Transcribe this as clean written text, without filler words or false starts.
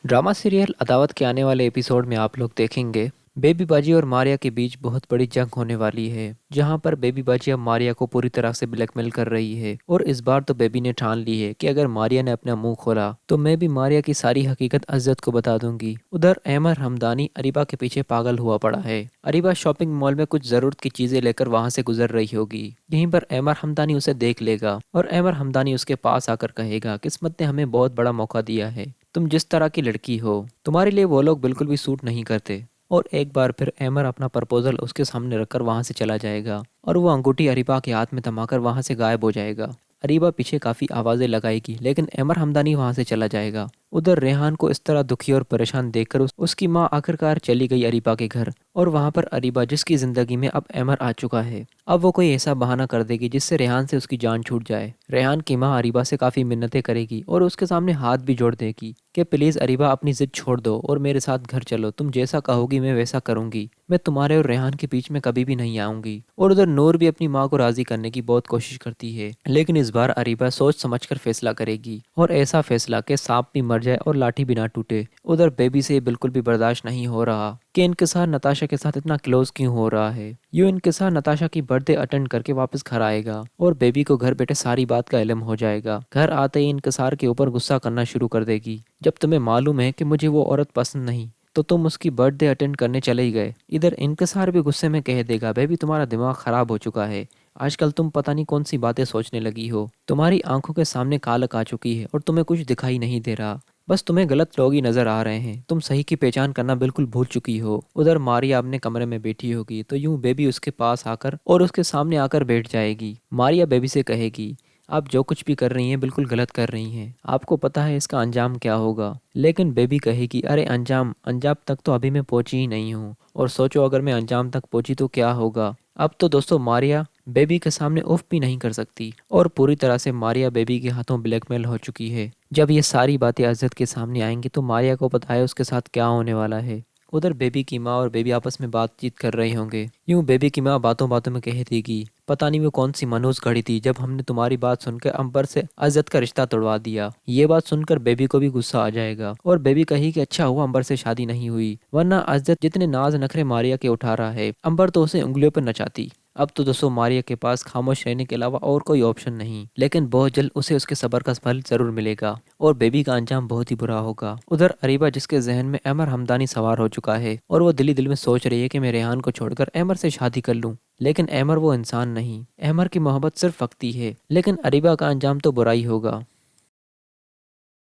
Drama serial अदावत के आने वाले एपिसोड में आप लोग देखेंगे बेबी बाजी और मारिया के बीच बहुत बड़ी जंग होने वाली है, जहां पर बेबी बाजी अब मारिया को पूरी तरह से ब्लैकमेल कर रही है। और इस बार तो बेबी ने ठान ली है कि अगर मारिया ने अपना मुंह खोला तो मैं भी मारिया की सारी हकीकत अज्जत को बता दूंगी। उधर एमर हमदानी अरीबा के पीछे पागल हुआ पड़ा है। अरीबा शॉपिंग मॉल में कुछ जरूरत की चीजें लेकर वहां से गुजर रही होगी। यहीं पर एमर हमदानी उसे देख लेगा और एमर हमदानी उसके पास आकर कहेगा, किस्मत ने हमें बहुत बड़ा मौका दिया है। तुम जिस तरह की लड़की हो, तुम्हारे लिए वो लोग बिल्कुल भी सूट नहीं करते। और एक बार फिर एमर अपना प्रपोजल उसके सामने रखकर वहां से चला जाएगा और वो अंगूठी अरीबा के हाथ में थमाकर वहां से गायब हो जाएगा। अरीबा पीछे काफी आवाजें लगाएगी, लेकिन एमर हमदानी वहां से चला जाएगा। उधर रेहान को इस तरह दुखी और परेशान देखकर उसकी माँ आखिरकार चली गई अरीबा के घर। और वहां पर अरीबा, जिसकी जिंदगी में अब एमर आ चुका है, अब वो कोई ऐसा बहाना कर देगी जिससे रेहान से उसकी जान छूट जाए। रेहान की माँ अरीबा से काफी मिन्नतें करेगी और उसके सामने हाथ भी जोड़ देगी कि प्लीज अरीबा, अपनी जिद छोड़ दो और मेरे साथ घर चलो। तुम जैसा कहोगी मैं वैसा करूंगी। मैं तुम्हारे और रेहान के बीच में कभी भी नहीं आऊंगी। और उधर नूर भी अपनी माँ को राजी करने की बहुत कोशिश करती है, लेकिन इस बार अरीबा सोच समझकर फैसला करेगी और ऐसा फैसला कि सांप भी मर जाए और लाठी भी ना टूटे। उधर बेबी से बिल्कुल भी बर्दाश्त नहीं हो रहा कि इनकिसार नताशा के साथ इतना क्लोज क्यों हो रहा है। यूं इनकिसार नताशा की बर्थडे अटेंड करके वापस घर आएगा और बेबी को घर बैठे सारी बात का इल्म हो जाएगा। घर आते ही इनकिसार के ऊपर गुस्सा करना शुरू कर देगी। जब तुम्हें मालूम है कि मुझे वो औरत पसंद नहीं, तो तुम उसकी बर्थडे अटेंड करने चले ही गए। इधर इनकिसार भी गुस्से में कह देगा, बेबी तुम्हारा दिमाग खराब हो चुका है। आजकल तुम पता नहीं कौन सी बातें सोचने लगी हो। तुम्हारी आंखों के सामने कालक आ चुकी है और तुम्हें कुछ दिखाई नहीं दे रहा। बस तुम्हें गलत लोग ही नजर आ रहे हैं। तुम सही की पहचान करना बिल्कुल भूल चुकी हो। उधर मारिया अपने कमरे में बैठी होगी तो यूं बेबी उसके पास आकर और उसके सामने आकर बैठ जाएगी। मारिया बेबी से कहेगी, आप जो कुछ भी कर रही हैं बिल्कुल गलत कर रही हैं। आपको पता है इसका अंजाम क्या होगा। लेकिन बेबी कहेगी, अरे अंजाम अंजाम तक तो अभी मैं पहुंची ही नहीं हूँ, और सोचो अगर मैं अंजाम तक पहुंची तो क्या होगा। अब तो दोस्तों मारिया बेबी के सामने उफ भी नहीं कर सकती और पूरी तरह से मारिया बेबी के हाथों ब्लैकमेल हो चुकी है। जब ये सारी बातें अज़त के सामने आएंगी तो मारिया को पता है उसके साथ क्या होने वाला है। उधर बेबी की माँ और बेबी आपस में बातचीत कर रहे होंगे। यूं बेबी की माँ बातों बातों में कहती कि पता नहीं वो कौन सी मनहूस घड़ी थी जब हमने तुम्हारी बात सुनकर अंबर से अज़त का रिश्ता तोड़वा दिया। ये बात सुनकर बेबी को भी गुस्सा आ जाएगा और बेबी कही कि अच्छा हुआ अंबर से शादी नहीं हुई, वरना अज़त जितने नाज नखरे मारिया के उठा रहा है, अंबर तो उसे उंगलियों पर नचाती। अब तो दोस्तों मारिया के पास खामोश रहने के अलावा और कोई ऑप्शन नहीं, लेकिन बहुत जल्द उसे उसके सब्र का फल जरूर मिलेगा और बेबी का अंजाम बहुत ही बुरा होगा। उधर अरीबा, जिसके जहन में अमर हमदानी सवार हो चुका है और वो दिली दिल में सोच रही है कि मैं रेहान को छोड़कर अमर से शादी कर लूं। लेकिन अमर वो इंसान नहीं, अमर की मोहब्बत सिर्फ वक्ती है, लेकिन अरीबा का अंजाम तो बुरा ही होगा।